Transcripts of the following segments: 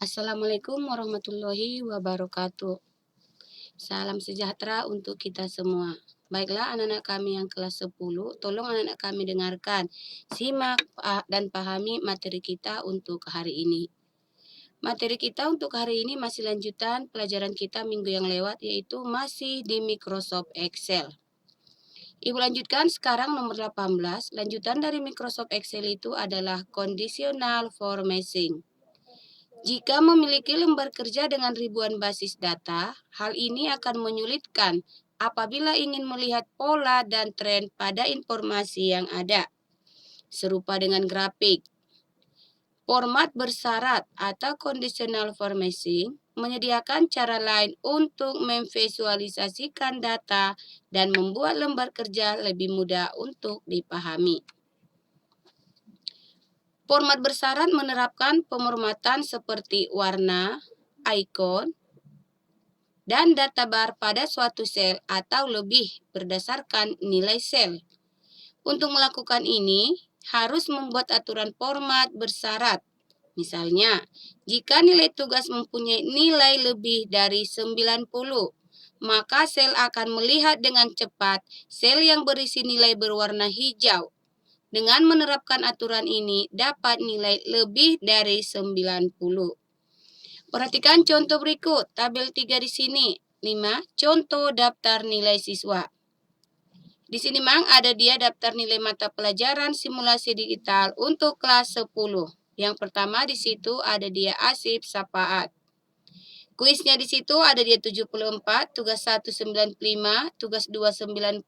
Assalamualaikum warahmatullahi wabarakatuh. Salam sejahtera untuk kita semua. Baiklah anak-anak kami yang kelas 10, tolong anak-anak kami dengarkan, simak dan pahami materi kita untuk hari ini. Materi kita untuk hari ini masih lanjutan pelajaran kita minggu yang lewat, yaitu masih di Microsoft Excel. Ibu lanjutkan sekarang nomor 18, lanjutan dari Microsoft Excel itu adalah conditional formatting. Jika memiliki lembar kerja dengan ribuan basis data, hal ini akan menyulitkan apabila ingin melihat pola dan tren pada informasi yang ada. Serupa dengan grafik, format bersyarat atau conditional formatting menyediakan cara lain untuk memvisualisasikan data dan membuat lembar kerja lebih mudah untuk dipahami. Format bersyarat menerapkan pemformatan seperti warna, ikon, dan data bar pada suatu sel atau lebih berdasarkan nilai sel. Untuk melakukan ini, harus membuat aturan format bersyarat. Misalnya, jika nilai tugas mempunyai nilai lebih dari 90, maka sel akan melihat dengan cepat sel yang berisi nilai berwarna hijau. Dengan menerapkan aturan ini, dapat nilai lebih dari 90. Perhatikan contoh berikut, tabel 3 di sini. 5. Contoh daftar nilai siswa. Di sini Mang ada dia daftar nilai mata pelajaran simulasi digital untuk kelas 10. Yang pertama di situ ada dia Asif Sapaat. Kuisnya di situ ada dia 74, tugas 1 95, tugas 2 90,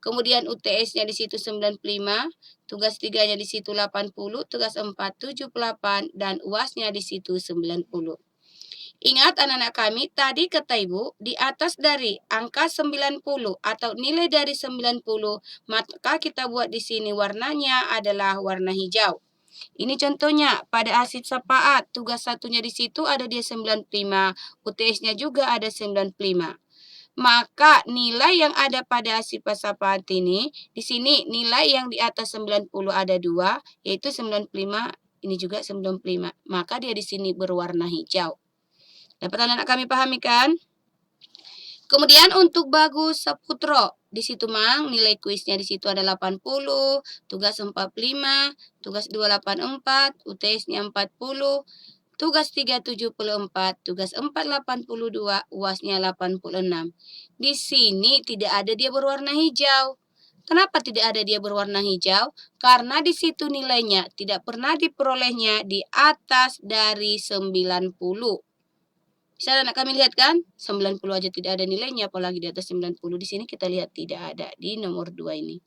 kemudian UTS-nya di situ 95, tugas 3-nya di situ 80, tugas 4 78 dan UAS-nya di situ 90. Ingat anak-anak kami, tadi kata Ibu, di atas dari angka 90 atau nilai dari 90, maka kita buat di sini warnanya adalah warna hijau. Ini contohnya, pada Asif Sapaat, tugas satunya di situ ada dia 95, UTS-nya juga ada 95. Maka nilai yang ada pada Asif Sapaat ini, di sini nilai yang di atas 90 ada 2, yaitu 95, ini juga 95. Maka dia di sini berwarna hijau. Dapat anak-anak kami pahami kan? Kemudian untuk Bagus Saputro, di situ Mang, nilai kuisnya di situ ada 80, tugas 45, tugas 284, UTS-nya 40, tugas 3 74, tugas 4 82, UAS-nya 86. Di sini tidak ada dia berwarna hijau. Kenapa tidak ada dia berwarna hijau? Karena di situ nilainya tidak pernah diperolehnya di atas dari 90. Bisa anak kami lihat kan? 90 aja tidak ada nilainya, apalagi di atas 90. Di sini kita lihat tidak ada di nomor 2 ini.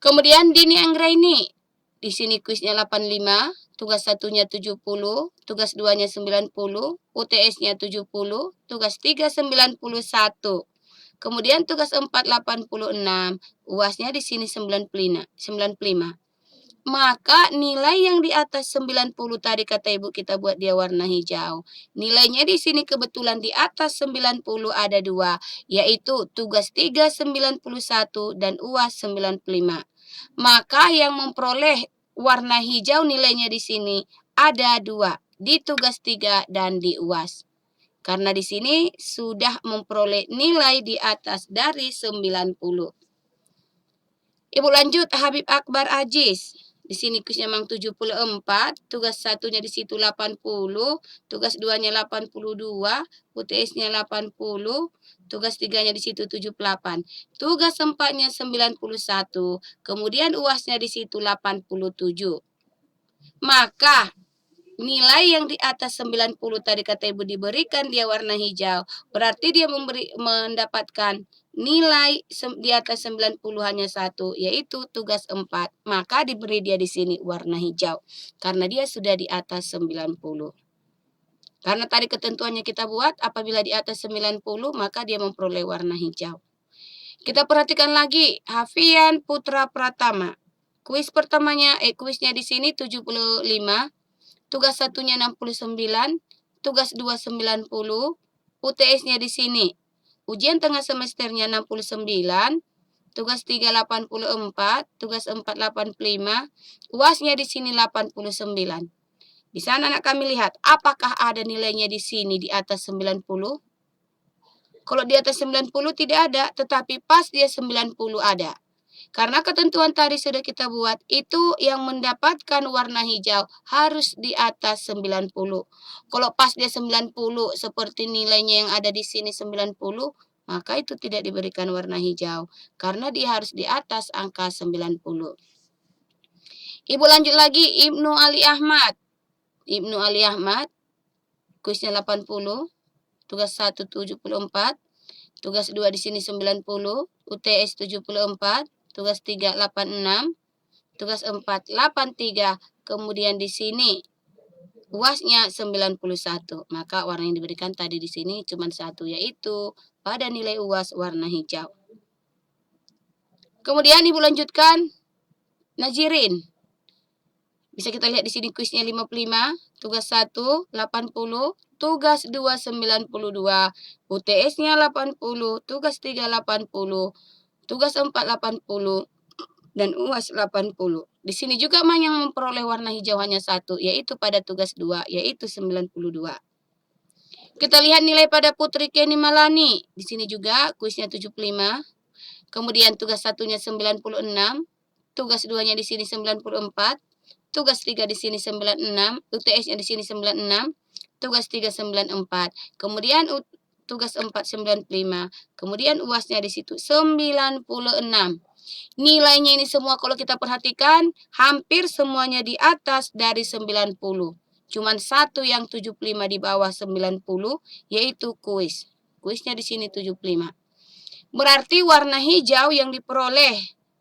Kemudian Dini Anggraini. Di sini kuisnya 85, tugas satunya 70, tugas 2-nya 90, UTS-nya 70, tugas 3 91. Kemudian tugas 4 86, UAS-nya di sini 95. Maka nilai yang di atas 90 tadi kata Ibu kita buat dia warna hijau. Nilainya di sini kebetulan di atas 90 ada 2, yaitu tugas 3 91 dan UAS 95. Maka yang memperoleh warna hijau nilainya di sini ada 2, di tugas 3 dan di UAS. Karena di sini sudah memperoleh nilai di atas dari 90. Ibu lanjut Habib Akbar Aziz. Di sini kuisnya memang 74, tugas satunya di situ 80, tugas 2-nya 82, UTS-nya 80, tugas 3-nya di situ 78, tugas 4-nya 91, kemudian UAS-nya di situ 87. Maka nilai yang di atas 90 tadi kata Ibu diberikan dia warna hijau, berarti dia mendapatkan nilai di atas 90 hanya 1, yaitu tugas 4. Maka diberi dia di sini warna hijau, karena dia sudah di atas 90. Karena tadi ketentuannya kita buat, apabila di atas 90, maka dia memperoleh warna hijau. Kita perhatikan lagi, Hafian Putra Pratama. Kuis pertamanya, kuisnya di sini 75, tugas satunya 69, tugas 2 90, UTS-nya di sini. Ujian tengah semesternya 69, tugas 3 84, tugas 4 85, UAS-nya di sini 89. Bisa anak-anak kami lihat, apakah ada nilainya di sini di atas 90? Kalau di atas 90 tidak ada, tetapi pas dia 90 ada. Karena ketentuan tadi sudah kita buat, itu yang mendapatkan warna hijau harus di atas 90. Kalau pas dia 90 seperti nilainya yang ada di sini 90, maka itu tidak diberikan warna hijau. Karena dia harus di atas angka 90. Ibu lanjut lagi, Ibnu Ali Ahmad. Ibnu Ali Ahmad, kuisnya 80, tugas 1 74, tugas 2 di sini 90, UTS 74, tugas 3 86, tugas 4 83, kemudian di sini UASnya 91. Maka warna yang diberikan tadi di sini cuma satu, yaitu pada nilai UAS warna hijau. Kemudian Ibu lanjutkan Najirin. Bisa kita lihat di sini kuisnya 55, tugas 1 80, tugas 2 92, UTS-nya 80, tugas 3 80, tugas 4 80, dan UAS 80. Di sini juga yang memperoleh warna hijau hanya satu, yaitu pada tugas 2, yaitu 92. Kita lihat nilai pada Putri Kenny Malani. Di sini juga kuisnya 75. Kemudian tugas 1-nya 96, tugas 2-nya di sini 94, tugas 3 di sini 96, UTS-nya di sini 96, tugas 3 94. Kemudian tugas 4 95. Kemudian UAS-nya di situ 96. Nilainya ini semua kalau kita perhatikan hampir semuanya di atas dari 90. Cuman satu yang 75 di bawah 90, yaitu kuis. Kuisnya di sini 75. Berarti warna hijau yang diperoleh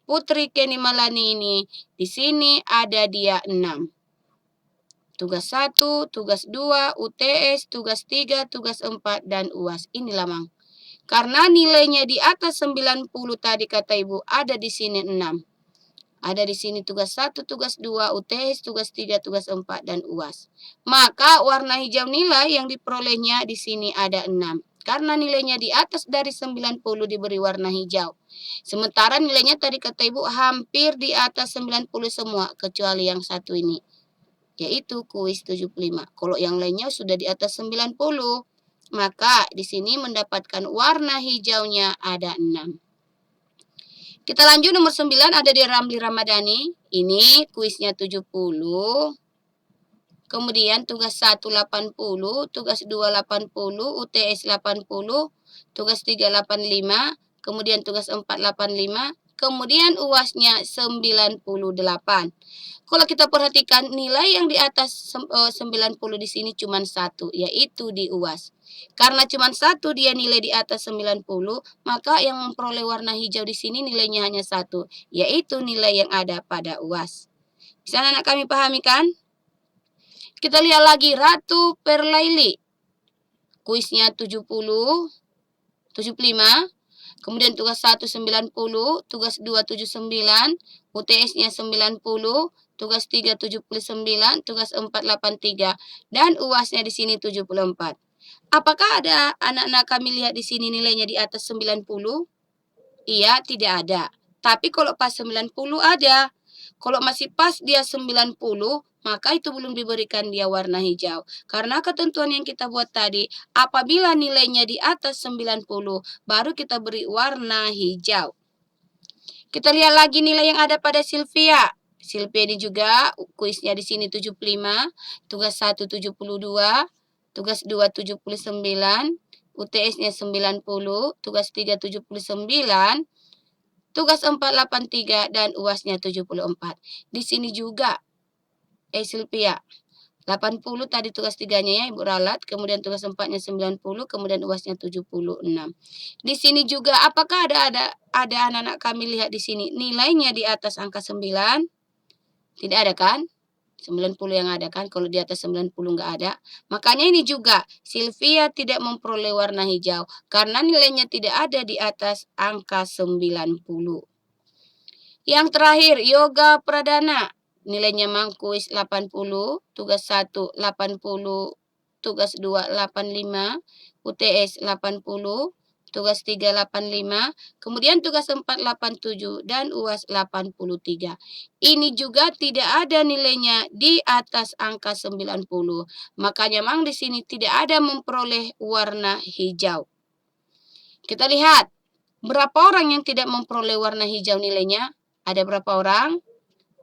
Putri Kenny Malani ini di sini ada dia 6. Tugas 1, tugas 2, UTS, tugas 3, tugas 4, dan UAS. Inilah Mang. Karena nilainya di atas 90 tadi kata Ibu ada di sini 6. Ada di sini tugas 1, tugas 2, UTS, tugas 3, tugas 4, dan UAS. Maka warna hijau nilai yang diperolehnya di sini ada 6. Karena nilainya di atas dari 90 diberi warna hijau. Sementara nilainya tadi kata Ibu hampir di atas 90 semua, kecuali yang satu ini, yaitu kuis 75. Kalau yang lainnya sudah di atas 90, maka di sini mendapatkan warna hijaunya ada 6. Kita lanjut nomor 9 ada di Ramli Ramadhani. Ini kuisnya 70. Kemudian tugas 1 80, tugas 2 80, UTS 80, tugas 3 85, kemudian tugas 4 85, kemudian UAS-nya 98. Kalau kita perhatikan nilai yang di atas 90 di sini cuma satu, yaitu di UAS. Karena cuma satu dia nilai di atas 90, maka yang memperoleh warna hijau di sini nilainya hanya satu, yaitu nilai yang ada pada UAS. Bisa anak kami pahami kan? Kita lihat lagi Ratu Perlaili. Kuisnya 70, 75. Kemudian tugas 1 90, tugas 2 79, UTS-nya 90, tugas 3 79, tugas 4 83, dan UAS-nya di sini 74. Apakah ada anak-anak kami lihat di sini nilainya di atas 90? Iya, tidak ada. Tapi kalau pas 90 ada. Kalau masih pas dia 90, maka itu belum diberikan dia warna hijau. Karena ketentuan yang kita buat tadi, apabila nilainya di atas 90, baru kita beri warna hijau. Kita lihat lagi nilai yang ada pada Sylvia. Sylvia ini juga kuisnya di sini 75, tugas 1 72, tugas 2 79, UTS-nya 90, tugas 3 79, tugas 4 83, dan UAS-nya 74. Di sini juga Sylvia 80 tadi tugas 3-nya ya Ibu ralat, kemudian tugas 4-nya 90, kemudian UAS-nya 76. Di sini juga apakah ada anak-anak kami lihat di sini nilainya di atas angka 9? Tidak ada kan? 90 yang ada kan, kalau di atas 90 nggak ada. Makanya ini juga Sylvia tidak memperoleh warna hijau karena nilainya tidak ada di atas angka 90. Yang terakhir Yoga Pradana, nilainya Mangkuis 80, tugas 1 80, tugas 2 85, UTS 80, tugas 385, kemudian tugas 487, dan UAS 83. Ini juga tidak ada nilainya di atas angka 90. Makanya memang di sini tidak ada memperoleh warna hijau. Kita lihat, berapa orang yang tidak memperoleh warna hijau nilainya? Ada berapa orang?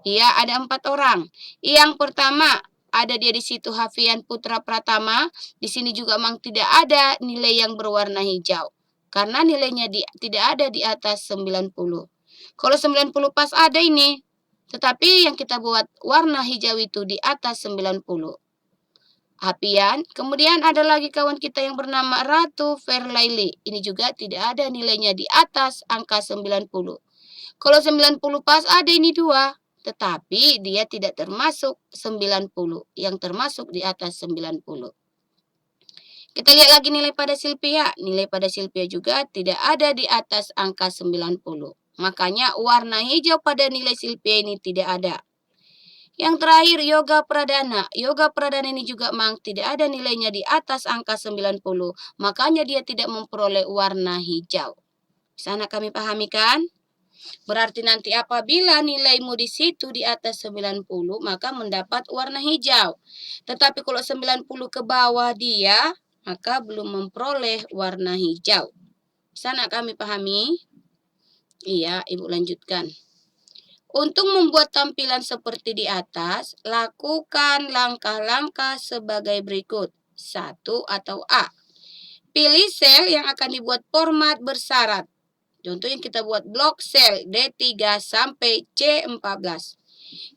Iya, ada 4 orang. Yang pertama, ada dia di situ Hafian Putra Pratama. Di sini juga memang tidak ada nilai yang berwarna hijau. Karena nilainya tidak ada di atas 90. Kalau 90 pas ada ini. Tetapi yang kita buat warna hijau itu di atas 90. Hafian. Kemudian ada lagi kawan kita yang bernama Ratu Verlaili. Ini juga tidak ada nilainya di atas angka 90. Kalau 90 pas ada ini 2. Tetapi dia tidak termasuk 90, yang termasuk di atas 90. Kita lihat lagi nilai pada Silvia. Nilai pada Silvia juga tidak ada di atas angka 90. Makanya warna hijau pada nilai Silvia ini tidak ada. Yang terakhir, Yoga Pradana. Yoga Pradana ini juga memang tidak ada nilainya di atas angka 90. Makanya dia tidak memperoleh warna hijau. Sana kami pahami kan? Berarti nanti apabila nilaimu di situ di atas 90, maka mendapat warna hijau. Tetapi kalau 90 ke bawah dia, maka belum memperoleh warna hijau. Sana kami pahami? Iya, Ibu lanjutkan. Untuk membuat tampilan seperti di atas, lakukan langkah-langkah sebagai berikut. 1 atau A. Pilih sel yang akan dibuat format bersyarat. Contoh yang kita buat blok sel D3 sampai C14.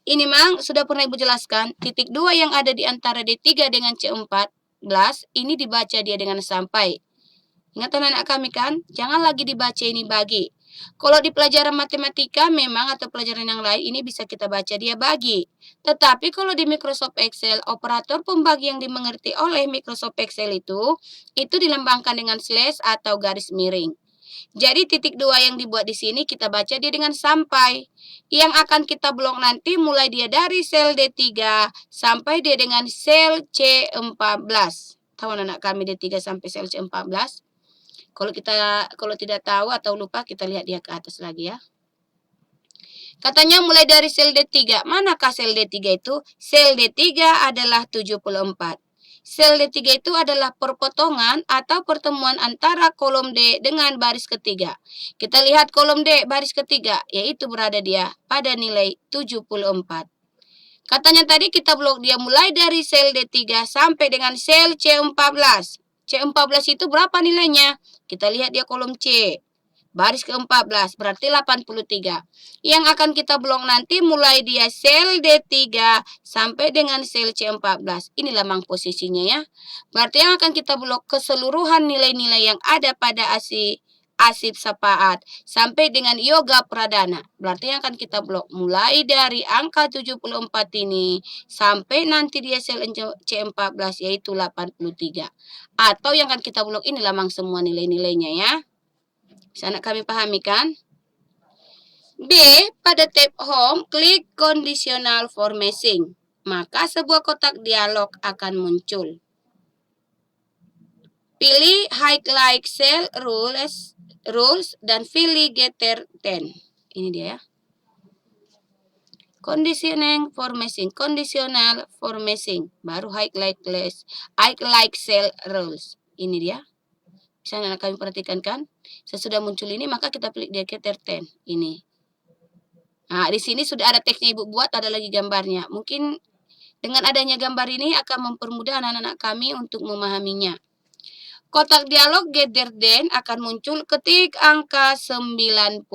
Ini memang sudah pernah Ibu jelaskan. Titik 2 yang ada di antara D3 dengan C14, ini dibaca dia dengan sampai. Ingat anak-anak kami kan? Jangan lagi dibaca ini bagi. Kalau di pelajaran matematika memang atau pelajaran yang lain ini bisa kita baca dia bagi. Tetapi kalau di Microsoft Excel, operator pembagi yang dimengerti oleh Microsoft Excel itu dilambangkan dengan slash atau garis miring. Jadi titik 2 yang dibuat di sini kita baca dia dengan sampai. Yang akan kita blok nanti mulai dia dari sel D3 sampai dia dengan sel C14. Tahu anak kami D3 sampai sel C14? Kalau tidak tahu atau lupa kita lihat dia ke atas lagi ya. Katanya mulai dari sel D3. Manakah sel D3 itu? Sel D3 adalah 74. Sel D3 itu adalah perpotongan atau pertemuan antara kolom D dengan baris ketiga. Kita lihat kolom D baris ketiga, yaitu berada dia pada nilai 74. Katanya tadi kita blok dia mulai dari sel D3 sampai dengan sel C14. C14 itu berapa nilainya? Kita lihat dia kolom C. Baris ke-14 berarti 83. Yang akan kita blok nanti mulai dia sel D3 sampai dengan sel C14. Inilah memang posisinya ya. Berarti yang akan kita blok keseluruhan nilai-nilai yang ada pada Asif Sapaat sampai dengan Yoga Pradana. Berarti yang akan kita blok mulai dari angka 74 ini sampai nanti dia sel C14 yaitu 83. Atau yang akan kita blok inilah memang semua nilai-nilainya ya. Sana kami pahami kan? B. Pada tab Home, klik Conditional Formatting. Maka sebuah kotak dialog akan muncul. Pilih Highlight Cell Rules dan pilih Getter 10. Ini dia ya. Conditional Formatting. Baru Highlight Cell Rules. Ini dia. Misalnya kami perhatikan kan, sesudah muncul ini maka kita pilih dia Getter 10 ini. Nah, di sini sudah ada teksnya Ibu buat, ada lagi gambarnya. Mungkin dengan adanya gambar ini akan mempermudah anak-anak kami untuk memahaminya. Kotak dialog Getter 10 akan muncul ketik angka 90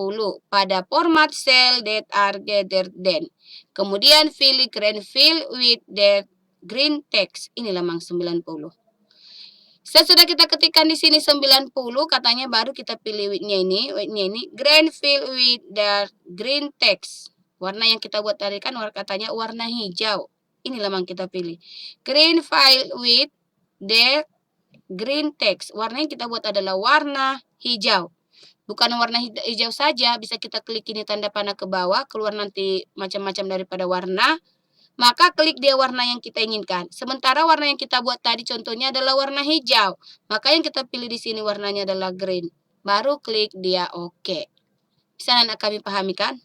pada format cell that are Getter 10. Kemudian pilih green fill with the green text. Inilah memang 90. Sesudah kita ketikkan di sini 90, katanya baru kita pilih width-nya ini green fill with the green text. Warna yang kita buat tadi kan katanya warna hijau. Inilah yang kita pilih. Green fill with the green text. Warna yang kita buat adalah warna hijau. Bukan warna hijau saja, bisa kita klik ini tanda panah ke bawah, keluar nanti macam-macam daripada warna. Maka klik dia warna yang kita inginkan. Sementara warna yang kita buat tadi contohnya adalah warna hijau. Maka yang kita pilih di sini warnanya adalah green. baru klik dia oke. Bisa anak kami pahami kan?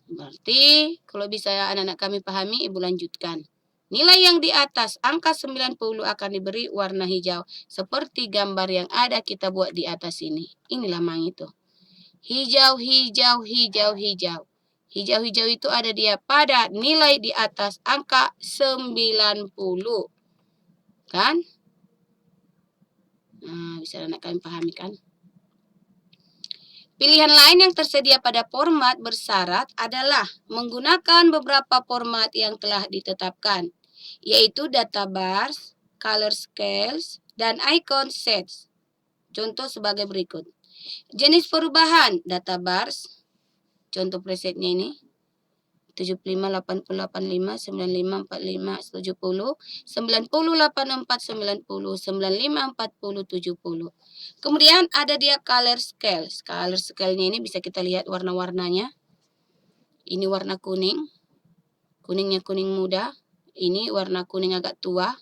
Berarti kalau bisa anak-anak kami pahami, Ibu lanjutkan. Nilai yang di atas angka 90 akan diberi warna hijau. Seperti gambar yang ada kita buat di atas ini. Inilah mang itu. Hijau, hijau, hijau, hijau. Hijau-hijau itu ada dia pada nilai di atas angka 90. Kan? Nah, bisa anak kami pahami kan? Pilihan lain yang tersedia pada format bersyarat adalah menggunakan beberapa format yang telah ditetapkan, yaitu data bars, color scales, dan icon sets. Contoh sebagai berikut. Jenis perubahan data bars, contoh presetnya ini. 75, 80, 85, 95, 45, 70, 90, 84, 90, 95, 40, 70. Kemudian ada dia color scale. Color scale-nya ini bisa kita lihat warna-warnanya. Ini warna kuning. Kuningnya kuning muda. Ini warna kuning agak tua.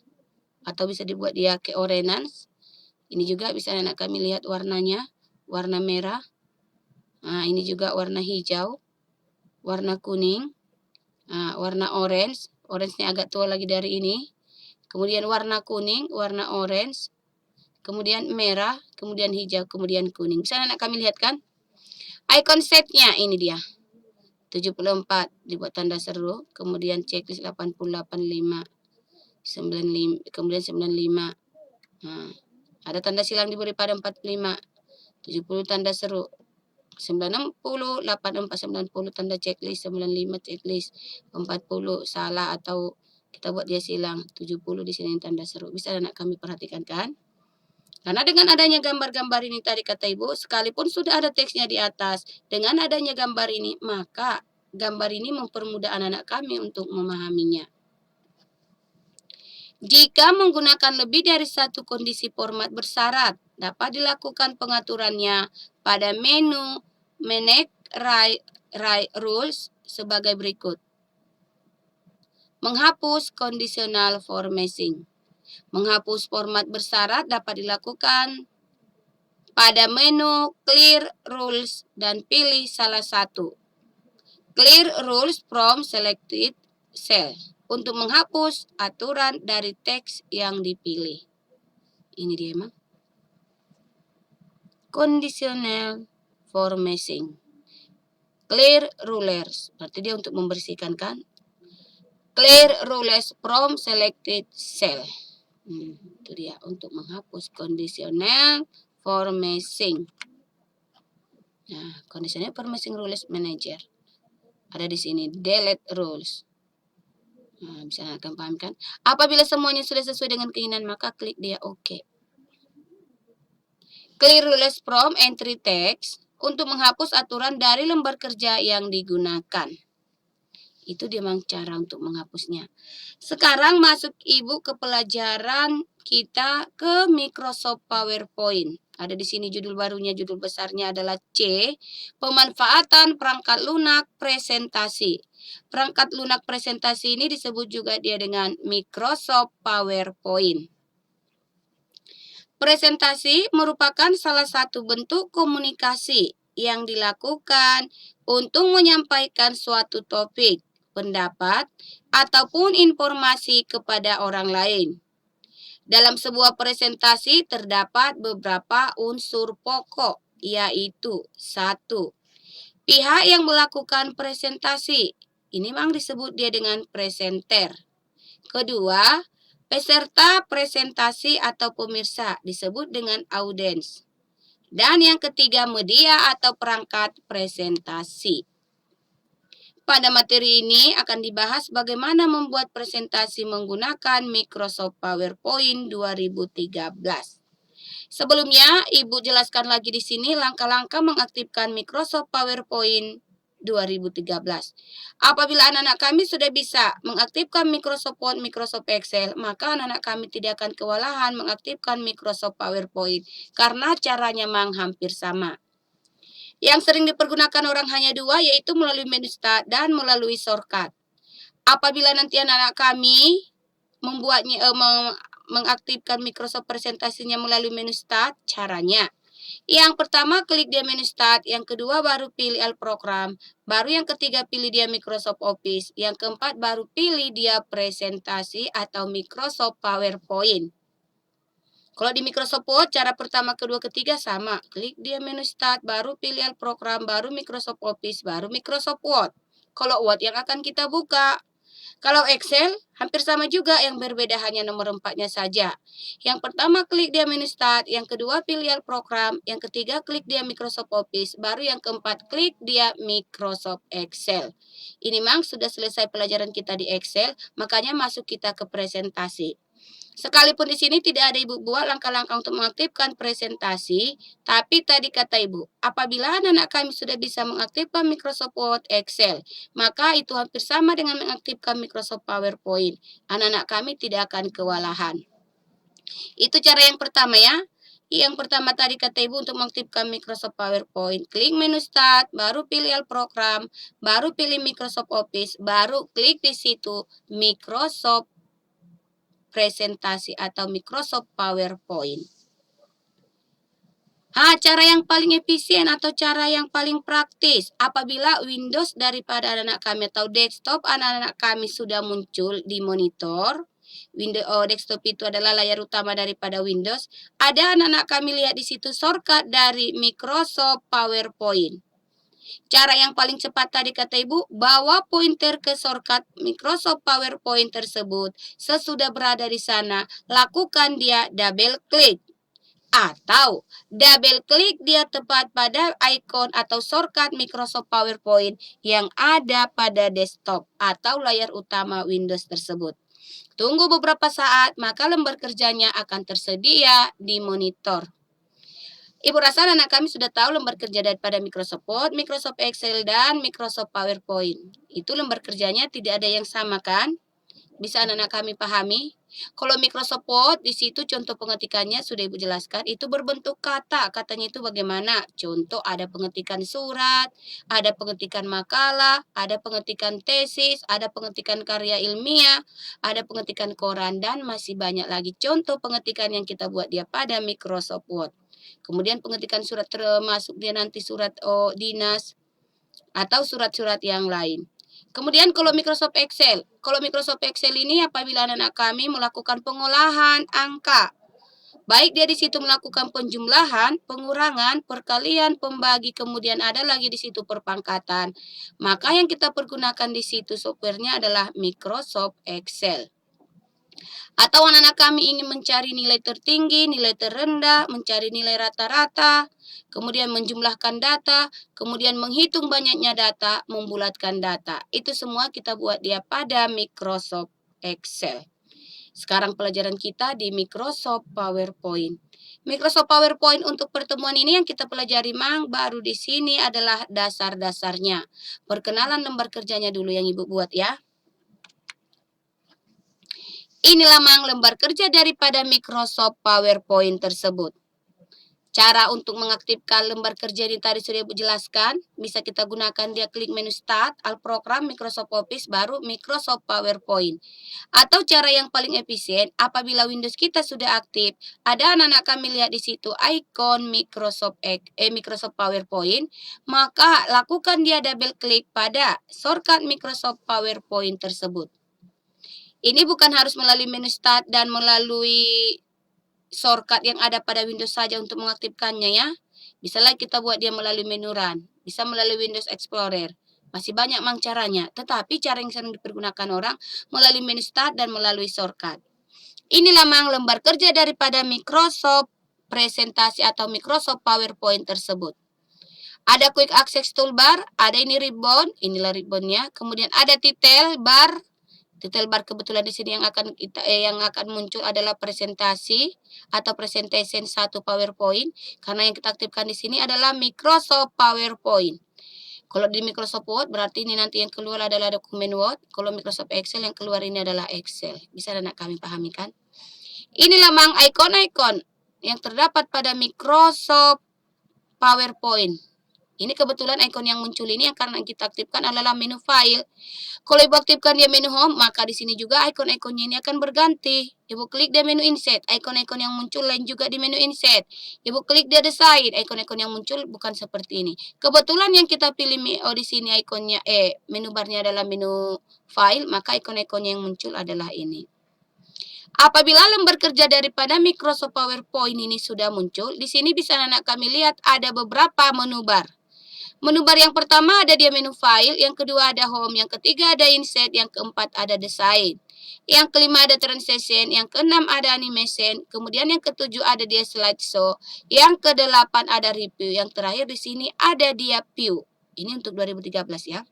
Atau bisa dibuat dia ke orange. Ini juga bisa anak kami lihat warnanya. Warna merah. Nah, ini juga warna hijau. Warna kuning. Nah, warna orange. Orange-nya agak tua lagi dari ini. Kemudian warna kuning, warna orange. Kemudian merah, kemudian hijau, kemudian kuning. Bisa anak kami lihat kan? Icon setnya ini dia. 74 dibuat tanda seru. Kemudian checklist 80, 85. 95, kemudian 95. Nah, ada tanda silang diberi pada 45. 70 tanda seru. 90, 84, 90 tanda checklist, 95 checklist, 40 salah atau kita buat dia silang, 70 di sini tanda seru. Bisa anak kami perhatikan kan? Karena dengan adanya gambar-gambar ini tadi kata Ibu, sekalipun sudah ada teksnya di atas, dengan adanya gambar ini, maka gambar ini mempermudah anak-anak kami untuk memahaminya. Jika menggunakan lebih dari satu kondisi format bersyarat, dapat dilakukan pengaturannya pada menu Manage Write Rules sebagai berikut. Menghapus conditional formatting. Menghapus format bersyarat dapat dilakukan pada menu Clear Rules dan pilih salah satu. Clear Rules from Selected Cell untuk menghapus aturan dari teks yang dipilih. Ini dia emang. Conditional formatting. Clear rules. Berarti dia untuk membersihkan kan? Clear rules from selected cell. Itu dia untuk menghapus conditional formatting. Nah, conditional formatting rules manager. Ada di sini delete rules. Nah, bisa akan paham kan? Apabila semuanya sudah sesuai dengan keinginan, maka klik dia OK. Clear rules from entry text untuk menghapus aturan dari lembar kerja yang digunakan. Itu dia memang cara untuk menghapusnya. Sekarang masuk Ibu ke pelajaran kita ke Microsoft PowerPoint. Ada di sini judul barunya, judul besarnya adalah C, pemanfaatan perangkat lunak presentasi. Perangkat lunak presentasi ini disebut juga dia dengan Microsoft PowerPoint. Presentasi merupakan salah satu bentuk komunikasi yang dilakukan untuk menyampaikan suatu topik, pendapat, ataupun informasi kepada orang lain. Dalam sebuah presentasi terdapat beberapa unsur pokok, yaitu 1. Pihak yang melakukan presentasi. Ini memang disebut dia dengan presenter. Kedua, peserta presentasi atau pemirsa disebut dengan audiens. Dan yang ketiga, media atau perangkat presentasi. Pada materi ini akan dibahas bagaimana membuat presentasi menggunakan Microsoft PowerPoint 2013. Sebelumnya, Ibu jelaskan lagi di sini langkah-langkah mengaktifkan Microsoft PowerPoint 2013. Apabila anak-anak kami sudah bisa mengaktifkan Microsoft Word, Microsoft Excel, maka anak-anak kami tidak akan kewalahan mengaktifkan Microsoft PowerPoint karena caranya memang hampir sama. Yang sering dipergunakan orang hanya dua, yaitu melalui menu start dan melalui shortcut. Apabila nanti anak-anak kami membuatnya mengaktifkan Microsoft presentasinya melalui menu start, caranya Yang pertama klik dia menu Start, yang kedua baru pilih All Program, baru yang ketiga pilih dia Microsoft Office, yang keempat baru pilih dia presentasi atau Microsoft PowerPoint. Kalau di Microsoft Word, cara pertama, kedua, ketiga sama. Klik dia menu Start, baru pilih All Program, baru Microsoft Office, baru Microsoft Word. Kalau Word yang akan kita buka. Kalau Excel, hampir sama juga, yang berbeda hanya nomor 4-nya saja. Yang pertama, klik dia menu Start, yang kedua, pilih All Program, yang ketiga, klik dia Microsoft Office, baru yang keempat, klik dia Microsoft Excel. Ini memang sudah selesai pelajaran kita di Excel, makanya masuk kita ke presentasi. Sekalipun di sini tidak ada Ibu buat langkah-langkah untuk mengaktifkan presentasi, tapi tadi kata Ibu, apabila anak-anak kami sudah bisa mengaktifkan Microsoft Word, Excel, maka itu hampir sama dengan mengaktifkan Microsoft PowerPoint. Anak-anak kami tidak akan kewalahan. Itu cara yang pertama ya. Yang pertama tadi kata Ibu untuk mengaktifkan Microsoft PowerPoint, klik menu Start, baru pilih All Program, baru pilih Microsoft Office, baru klik di situ Microsoft presentasi atau Microsoft PowerPoint. Cara yang paling efisien atau cara yang paling praktis apabila Windows daripada anak-anak kami atau desktop anak-anak kami sudah muncul di monitor. Windows desktop itu adalah layar utama daripada Windows. Ada anak-anak kami lihat di situ shortcut dari Microsoft PowerPoint. Cara yang paling cepat tadi kata Ibu, bawa pointer ke shortcut Microsoft PowerPoint tersebut. Sesudah berada di sana, lakukan dia double klik. Atau double klik dia tepat pada icon atau shortcut Microsoft PowerPoint yang ada pada desktop atau layar utama Windows tersebut. Tunggu beberapa saat, maka lembar kerjanya akan tersedia di monitor. Ibu rasa anak kami sudah tahu lembar kerja daripada Microsoft Word, Microsoft Excel, dan Microsoft PowerPoint. Itu lembar kerjanya tidak ada yang sama kan? Bisa anak-anak kami pahami? Kalau Microsoft Word, di situ contoh pengetikannya sudah Ibu jelaskan, itu berbentuk kata. Katanya itu bagaimana? Contoh ada pengetikan surat, ada pengetikan makalah, ada pengetikan tesis, ada pengetikan karya ilmiah, ada pengetikan koran, dan masih banyak lagi contoh pengetikan yang kita buat dia pada Microsoft Word. Kemudian pengetikan surat termasuk dia nanti surat dinas atau surat-surat yang lain. Kemudian kalau Microsoft Excel ini apabila anak-anak kami melakukan pengolahan angka, baik dia di situ melakukan penjumlahan, pengurangan, perkalian, pembagi, kemudian ada lagi di situ perpangkatan. Maka yang kita pergunakan di situ softwarenya adalah Microsoft Excel. Atau anak-anak kami ingin mencari nilai tertinggi, nilai terendah, mencari nilai rata-rata, kemudian menjumlahkan data, kemudian menghitung banyaknya data, membulatkan data. Itu semua kita buat dia pada Microsoft Excel. Sekarang pelajaran kita di Microsoft PowerPoint. Microsoft PowerPoint untuk pertemuan ini yang kita pelajari baru di sini adalah dasar-dasarnya. Perkenalan lembar kerjanya dulu yang Ibu buat ya. Inilah lembar kerja daripada Microsoft PowerPoint tersebut. Cara untuk mengaktifkan lembar kerja ini tadi sudah Ibu jelaskan. Bisa kita gunakan dia klik menu Start, All Program, Microsoft Office, baru Microsoft PowerPoint. Atau cara yang paling efisien, apabila Windows kita sudah aktif, ada anak-anak kami lihat di situ icon Microsoft PowerPoint, maka lakukan dia double klik pada shortcut Microsoft PowerPoint tersebut. Ini bukan harus melalui menu Start dan melalui shortcut yang ada pada Windows saja untuk mengaktifkannya ya. Bisa lagi kita buat dia melalui menu Run, bisa melalui Windows Explorer. Masih banyak caranya, tetapi cara yang sering dipergunakan orang melalui menu Start dan melalui shortcut. Inilah lembar kerja daripada Microsoft presentasi atau Microsoft PowerPoint tersebut. Ada Quick Access Toolbar, ada ini ribbon, inilah ribbonnya. Kemudian ada title bar. Title bar kebetulan di sini yang akan muncul adalah presentasi atau presentation 1 PowerPoint karena yang kita aktifkan di sini adalah Microsoft PowerPoint. Kalau di Microsoft Word berarti ini nanti yang keluar adalah dokumen Word. Kalau Microsoft Excel yang keluar ini adalah Excel. Bisa anak kami pahami kan? Inilah ikon-ikon yang terdapat pada Microsoft PowerPoint. Ini kebetulan icon yang muncul ini yang karena kita aktifkan adalah menu file. Kalau Ibu aktifkan dia menu home, maka di sini juga icon-iconnya ini akan berganti. Ibu klik dia menu inset, icon-icon yang muncul lain juga di menu inset. Ibu klik dia desain, icon-icon yang muncul bukan seperti ini. Kebetulan yang kita pilih di sini ikonnya menu barnya adalah menu file, maka icon-iconnya yang muncul adalah ini. Apabila lembar kerja daripada Microsoft PowerPoint ini sudah muncul, di sini bisa anak kami lihat ada beberapa menu bar. Menu bar yang pertama ada dia menu file, yang kedua ada home, yang ketiga ada insert, yang keempat ada design. Yang kelima ada transition, yang keenam ada animation, kemudian yang ketujuh ada dia slideshow, yang kedelapan ada review, yang terakhir di sini ada dia view. Ini untuk 2013 ya.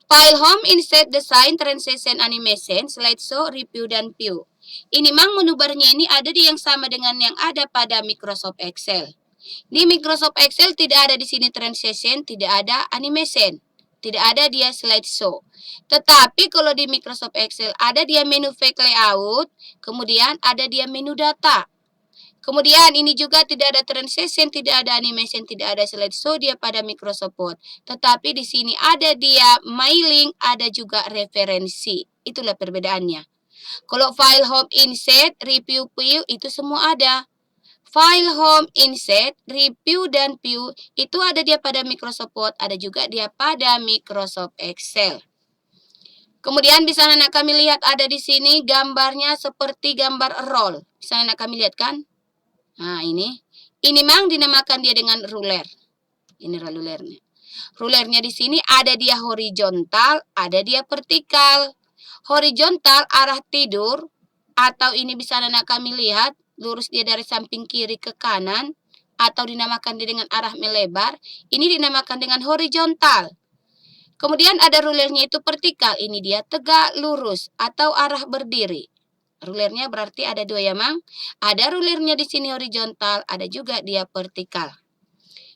File home, insert, design, transition, animation, slideshow, review, dan view. Ini memang menu barnya ini ada di yang sama dengan yang ada pada Microsoft Excel. Di Microsoft Excel tidak ada di sini transition, tidak ada animation, tidak ada dia slideshow. Tetapi kalau di Microsoft Excel ada dia menu fake layout, kemudian ada dia menu data. Kemudian ini juga tidak ada transition, tidak ada animation, tidak ada slideshow dia pada Microsoft Word. Tetapi di sini ada dia mailing, ada juga referensi. Itulah perbedaannya. Kalau file home, insert, review, view itu semua ada. File home, insert, review, dan view itu ada dia pada Microsoft Word, ada juga dia pada Microsoft Excel. Kemudian bisa anak kami lihat ada di sini gambarnya seperti gambar roll. Bisa anak kami lihat kan? Nah, ini memang dinamakan dia dengan ruler. Ini rulernya. Rulernya di sini ada dia horizontal, ada dia vertikal. Horizontal arah tidur, atau ini bisa anak kami lihat lurus dia dari samping kiri ke kanan, atau dinamakan dia dengan arah melebar. Ini dinamakan dengan horizontal. Kemudian ada rulernya itu vertikal, ini dia tegak lurus atau arah berdiri. Rulernya berarti ada dua ya, Mang. Ada rulernya di sini horizontal, ada juga dia vertikal.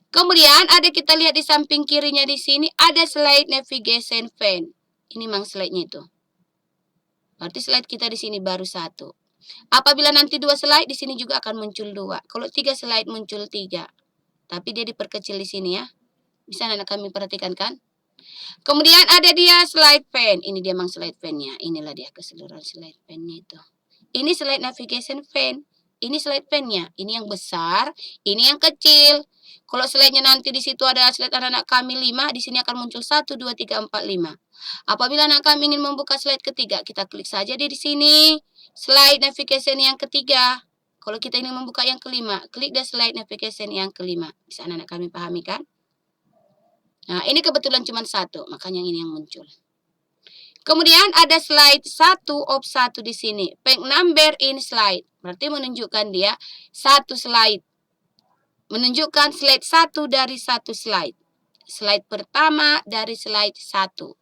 Kemudian ada kita lihat di samping kirinya di sini ada slide navigation pane. Ini Mang slide-nya itu. Berarti slide kita di sini baru satu. Apabila nanti dua slide di sini juga akan muncul dua. Kalau tiga slide muncul tiga. Tapi dia diperkecil di sini ya. Bisa anak kami perhatikan kan? Kemudian ada dia slide pane. Ini dia Mang slide pane-nya. Inilah dia keseluruhan slide pane-nya itu. Ini slide navigation pane. Ini slide pane-nya. Ini yang besar, ini yang kecil. Kalau slide-nya nanti di situ ada slide anak-anak kami 5, di sini akan muncul 1, 2, 3, 4, 5. Apabila anak kami ingin membuka slide ketiga, kita klik saja di sini. Slide navigation yang ketiga. Kalau kita ingin membuka yang kelima, klik di slide navigation yang kelima. Bisa anak-anak kami pahami kan? Nah, ini kebetulan cuma satu, makanya ini yang muncul. Kemudian ada slide 1 of 1 di sini. Page number in slide. Berarti menunjukkan dia satu slide. Menunjukkan slide 1 dari satu slide. Slide pertama dari slide 1.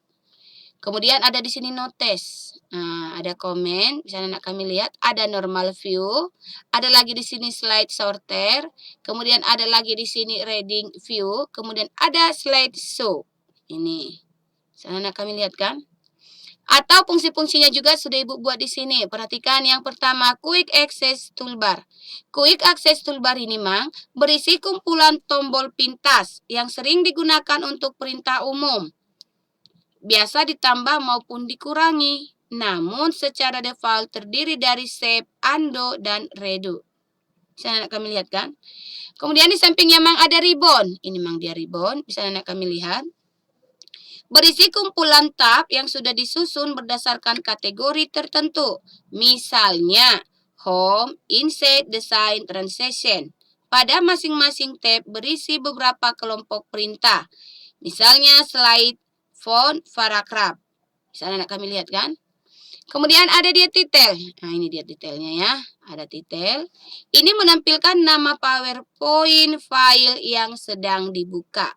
Kemudian ada di sini notes. Nah, ada komen, bisa anak kami lihat, ada normal view, ada lagi di sini slide sorter, kemudian ada lagi di sini reading view, kemudian ada slide show. Ini. Bisa anak kami lihat kan? Atau fungsi-fungsinya juga sudah Ibu buat di sini. Perhatikan yang pertama, Quick Access Toolbar. Quick Access Toolbar ini Mang berisi kumpulan tombol pintas yang sering digunakan untuk perintah umum. Biasa ditambah maupun dikurangi. Namun secara default terdiri dari save, undo, dan redo. Bisa anak kami lihat kan? Kemudian di sampingnya Mang ada ribbon. Ini Mang dia ribbon. Bisa anak kami lihat. Berisi kumpulan tab yang sudah disusun berdasarkan kategori tertentu. Misalnya, home, insert, design, transition. Pada masing-masing tab berisi beberapa kelompok perintah. Misalnya slide, font, paragraf. Misalnya kami lihat kan? Kemudian ada dia titel. Nah, ini dia detailnya ya. Ada titel. Ini menampilkan nama PowerPoint file yang sedang dibuka.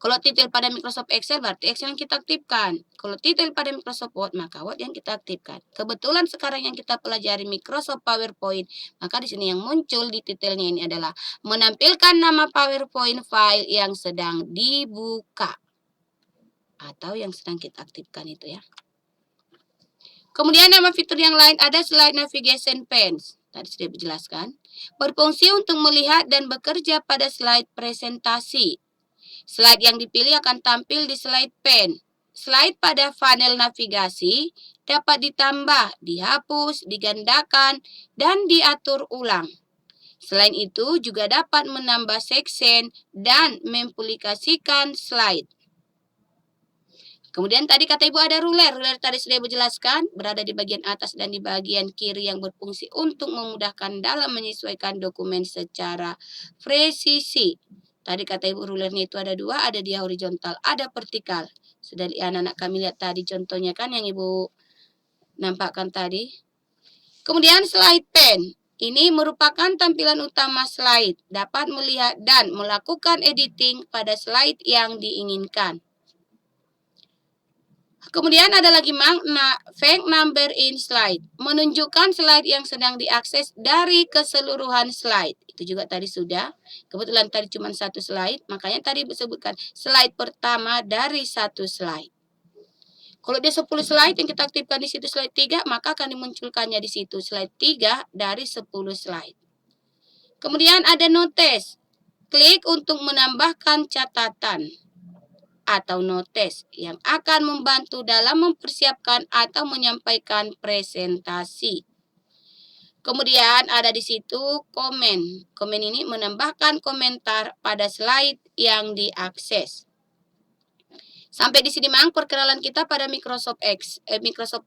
Kalau titel pada Microsoft Excel berarti Excel yang kita aktifkan. Kalau titel pada Microsoft Word maka Word yang kita aktifkan. Kebetulan sekarang yang kita pelajari Microsoft PowerPoint, maka di sini yang muncul di titelnya ini adalah menampilkan nama PowerPoint file yang sedang dibuka atau yang sedang kita aktifkan itu ya. Kemudian nama fitur yang lain ada slide navigation pane. Tadi sudah dijelaskan. Berfungsi untuk melihat dan bekerja pada slide presentasi. Slide yang dipilih akan tampil di slide pen. Slide pada panel navigasi dapat ditambah, dihapus, digandakan, dan diatur ulang. Selain itu, juga dapat menambah section dan mempublikasikan slide. Kemudian tadi kata Ibu ada ruler. Ruler tadi sudah Ibu jelaskan, berada di bagian atas dan di bagian kiri yang berfungsi untuk memudahkan dalam menyesuaikan dokumen secara presisi. Tadi kata Ibu rulernya itu ada dua, ada dia horizontal, ada vertikal. Sudah anak-anak kami lihat tadi contohnya kan yang Ibu nampakkan tadi. Kemudian slide pen. Ini merupakan tampilan utama slide. Dapat melihat dan melakukan editing pada slide yang diinginkan. Kemudian ada lagi fake number in slide. Menunjukkan slide yang sedang diakses dari keseluruhan slide. Itu juga tadi sudah. Kebetulan tadi cuma satu slide. Makanya tadi disebutkan slide pertama dari satu slide. Kalau dia 10 slide yang kita aktifkan di situ slide 3, maka akan dimunculkannya di situ slide 3 dari 10 slide. Kemudian ada notes. Klik untuk menambahkan catatan atau notes yang akan membantu dalam mempersiapkan atau menyampaikan presentasi. Kemudian ada di situ komen. Komen ini menambahkan komentar pada slide yang diakses. Sampai di sini memang perkenalan kita pada Microsoft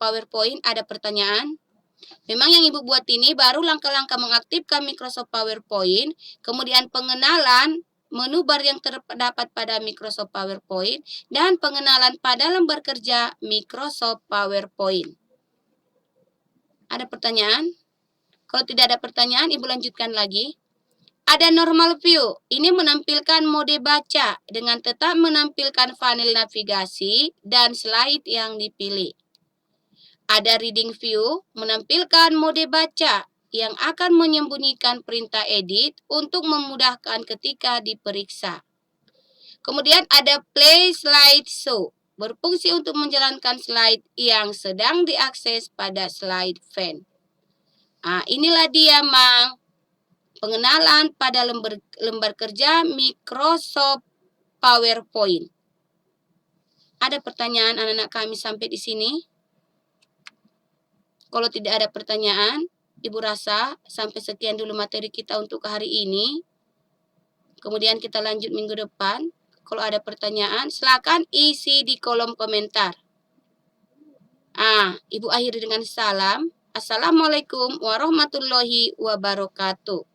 PowerPoint. Ada pertanyaan? Memang yang Ibu buat ini baru langkah-langkah mengaktifkan Microsoft PowerPoint, kemudian pengenalan menu bar yang terdapat pada Microsoft PowerPoint, dan pengenalan pada lembar kerja Microsoft PowerPoint. Ada pertanyaan? Kalau tidak ada pertanyaan, Ibu lanjutkan lagi. Ada normal view. Ini menampilkan mode baca dengan tetap menampilkan panel navigasi dan slide yang dipilih. Ada reading view, menampilkan mode baca yang akan menyembunyikan perintah edit untuk memudahkan ketika diperiksa. Kemudian ada play slide show, berfungsi untuk menjalankan slide yang sedang diakses pada slide pen. Inilah dia, Mang, pengenalan pada lembar kerja Microsoft PowerPoint. Ada pertanyaan anak-anak kami sampai di sini? Kalau tidak ada pertanyaan, Ibu rasa sampai sekian dulu materi kita untuk hari ini. Kemudian kita lanjut minggu depan. Kalau ada pertanyaan, silakan isi di kolom komentar. Ibu akhiri dengan salam. Assalamualaikum warahmatullahi wabarakatuh.